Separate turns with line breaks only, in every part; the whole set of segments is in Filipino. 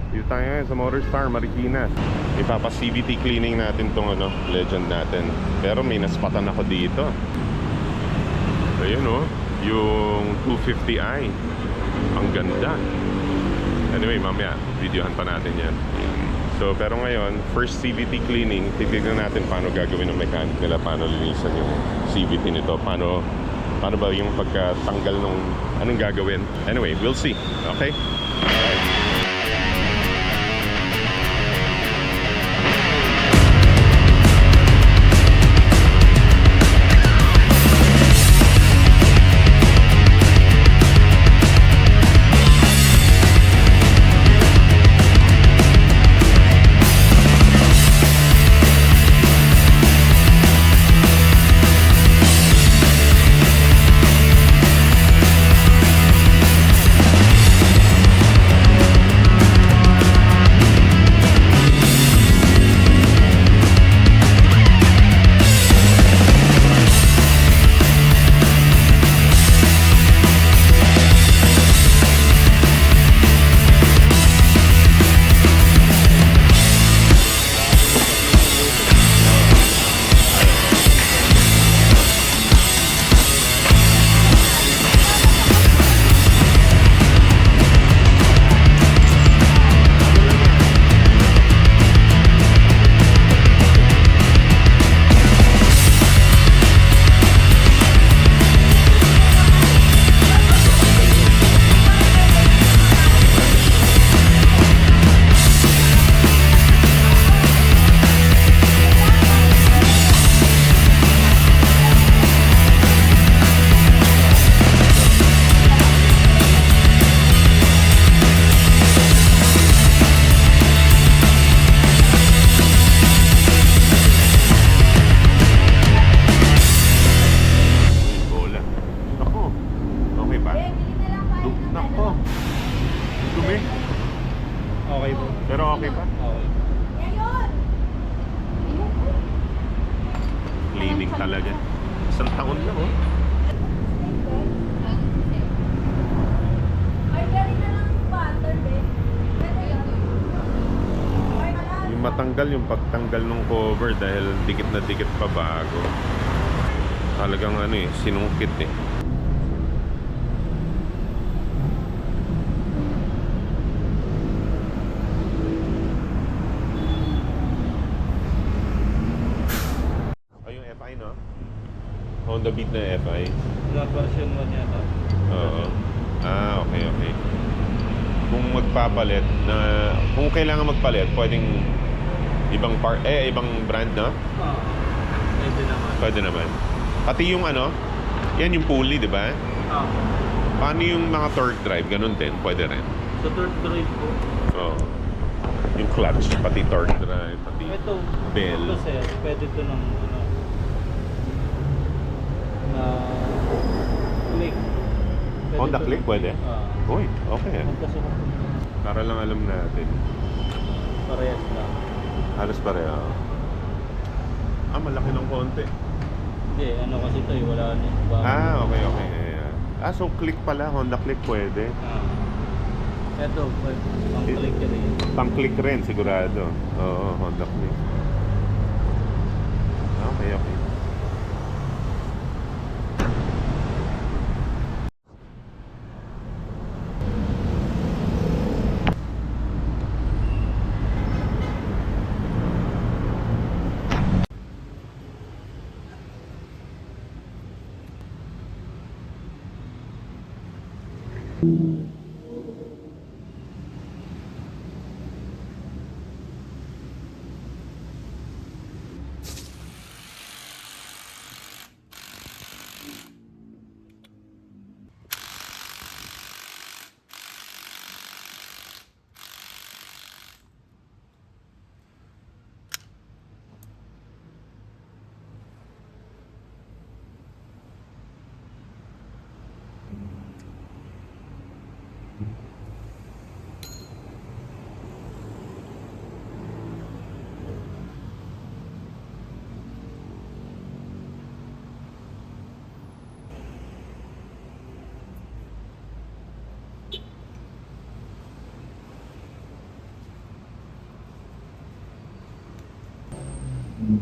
Dito tayo ngayon sa Motor Star, Marikina. Ipapa-CVT cleaning natin tong Legend natin. Pero may naspatan ako dito. Ayun yung 250i. Ang ganda. Anyway, mamaya, videohan pa natin yan. So, pero ngayon, first CVT cleaning, titignan natin paano gagawin ng mechanic nila, paano linisan yung CVT nito, paano ba yung pagkatanggal nung anong gagawin. Anyway, we'll see. Okay? Alright.
Okay po.
Pero okay pa?
Okay.
Cleaning talaga. Isang taon lang Yung matanggal yung pagtanggal ng cover dahil dikit na dikit pa bago. Talagang sinungkit Yung FI Honda Beat na FI.
Version 1 yata.
Oo. Okay. Kung magpapalit kung kailangan magpalit, pwedeng ibang brand
Pwede naman.
Pwede naman. Pati yung yan yung pulley, di ba? Paano yung mga torque drive? Ganun din, pwede rin.
Sa third drive po.
Oo. Yung clutch, pati torque drive, pati bell.
Ito sir, pwede ito ng na click.
Honda Click, pwede? Uy, okay. Para lang alam natin.
Parehas lang.
Halos pareho. Malaki ng konti.
Hindi, kasi ito wala na.
Okay. Ayan. So Click pala, Honda Click pwede.
Ito, pang click rin.
Pang Click rin, sigurado. Oo, Honda Click. Okay. Sura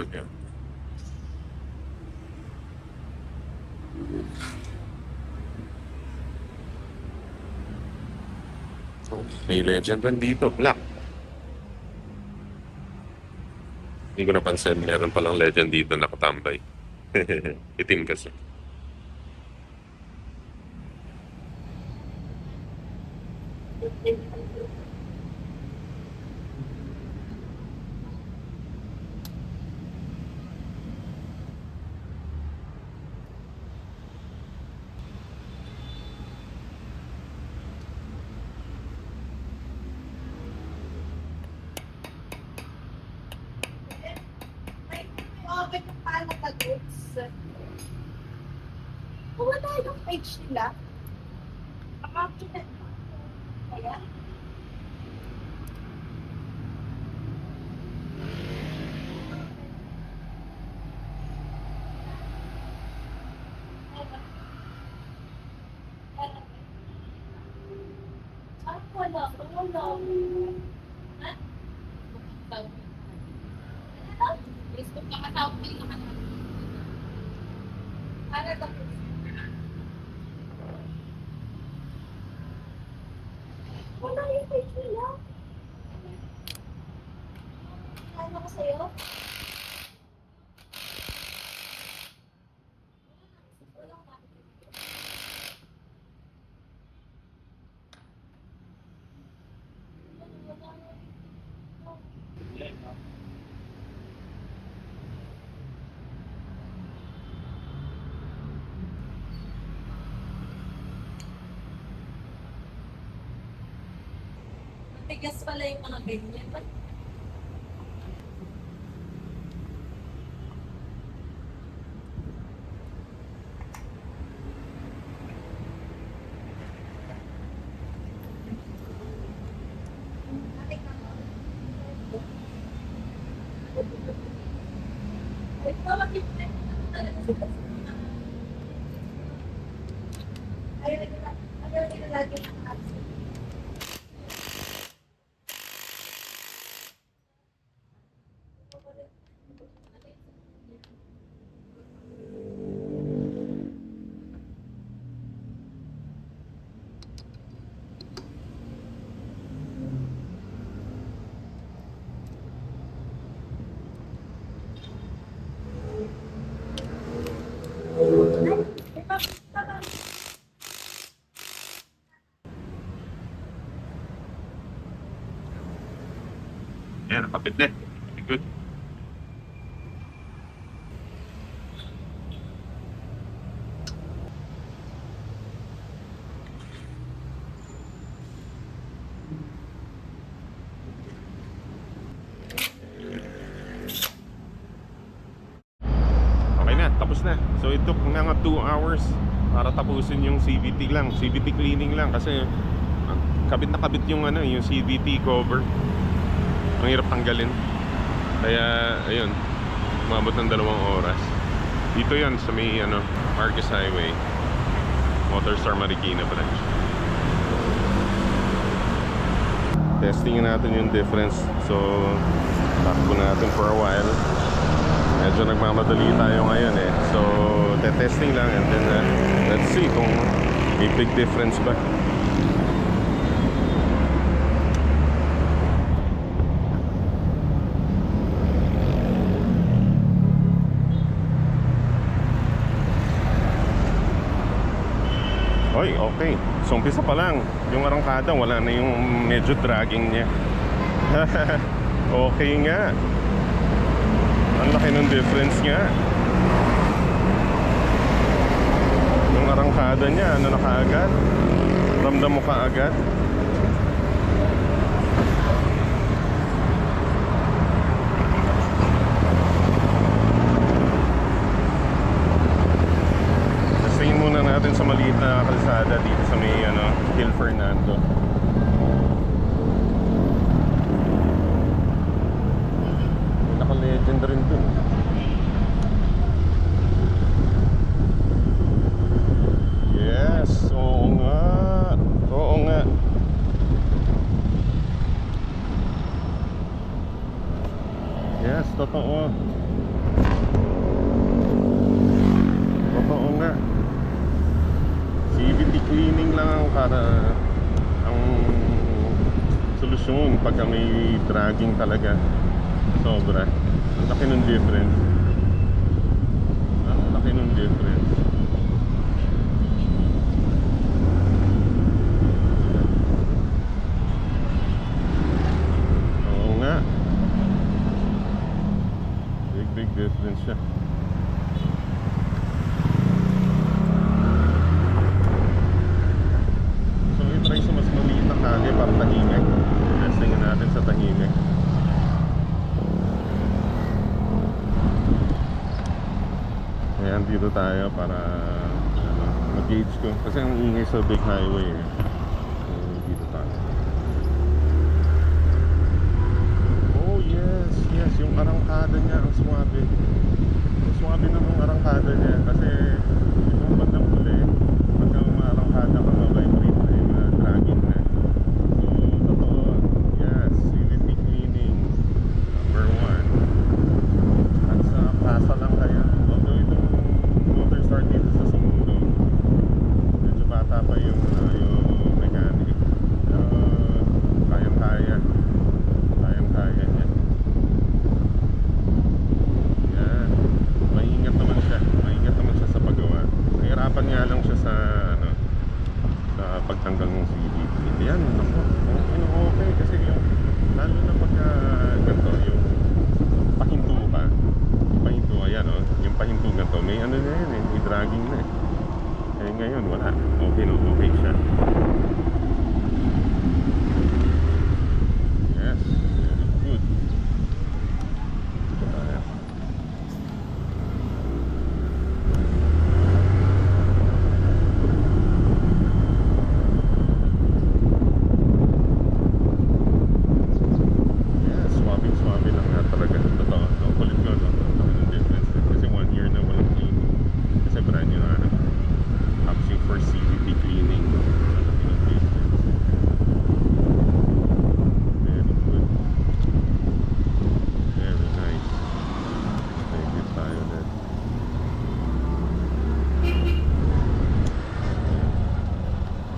niya. May legend rin dito, black. Hindi ko napansin, meron palang legend dito nakatambay. Itim kasi.
Okay kung paano mag-goods. Kung wala yung page nila, makakita mo. Kaya? Ah, wala. Ha? Facebook ka katawag din naman. Ano ito? Wala yung page nila. Ano ko sa'yo? Matigas pala yung mga ganyan. Ayaw nila lagi ng apps.
Ayan, nakapit na. Good. Okay na, tapos na. So it took mga 2 hours para tapusin yung CVT lang, CVT cleaning lang kasi kabit na kabit yung yung CVT cover. Ang hirap tanggalin. Kaya ayun, umabot ng 2 oras. Dito 'yon sa may Marquez Highway, Motorstar Marikina branch. Testingin natin yung difference. So takbo natin for a while. Medyo nagmamadali tayo ngayon So testing lang and then let's see kung may big difference ba. Oy, okay. So umpisa pa lang. Yung arangkada, wala na yung medyo dragging niya. Okay nga. Ang laki ng difference nga. Yung arangkada niya, na kaagad? Ramdam mo kaagad? Testingin muna natin sa maliit na kalsada dito sa may Hill Fernando. Totoo. Totoo nga. CVT cleaning lang ang ang solusyon pagka may dragging talaga. Sobra. Ang laki ng difference. Ang laki ng difference. Oo nga. Big difference siya. So i-try sa mas maliit na kali para tahimik. Testingin natin sa tahimik. Ayan, dito tayo para mag-gauge ko. Kasi ang ingay sa big highway eh. So, dito tayo. Oh yes, yes. Yung arangkada niya, ang swabe. Ang swabe na ng arangkada niya. Kasi itong bandang huli, pagka umarangkada ka, ma-vibrate na yung dragging na. So, totoo. Yes, CVT cleaning. Number 1. At sa Plaza lang kaya. Although itong motor start dito sa Sumundo, medyo bata pa yung mechanic. Pero kayang-kaya. Kayang-kaya niya. Yan. Maingat naman siya. Maingat naman siya sa paggawa. Nahirapan nga lang siya sa sa pagtanggal ng CVT. Yan, naku. Okay kasi yung lalo na pagka ganito, yung pahinto ka. Pahinto, ayan o. Yung pahinto ganito, may ano na yun eh. May dragging na eh. Eh ngayon, wala. Okay no, okay siya. Yes, very good. Dito tayo. Yes, swabe lang nga talaga. Totoo. Ang kulit ko, no? Ang laki ng difference. Kasi 1 year na walang cleaning. Kasi brand new na ano. Option for CVT cleaning. Ang laki ng difference. Very good. Very nice. Thank you tayo din.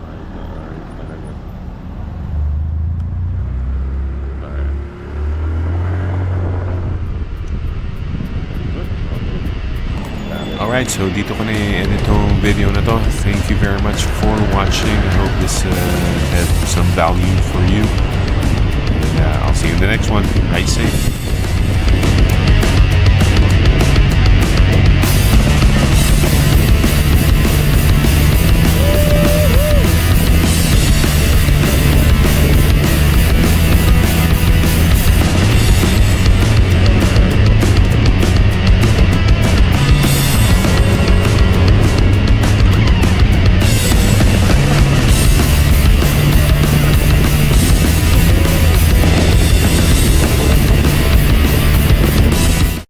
Ayos na ayos talaga. Tayo. Good. Okay.
Alright, so dito ko na i-end itong video na to. Thank you very much for watching. I hope this had some value for you. And I'll see you in the next one. Ride safe.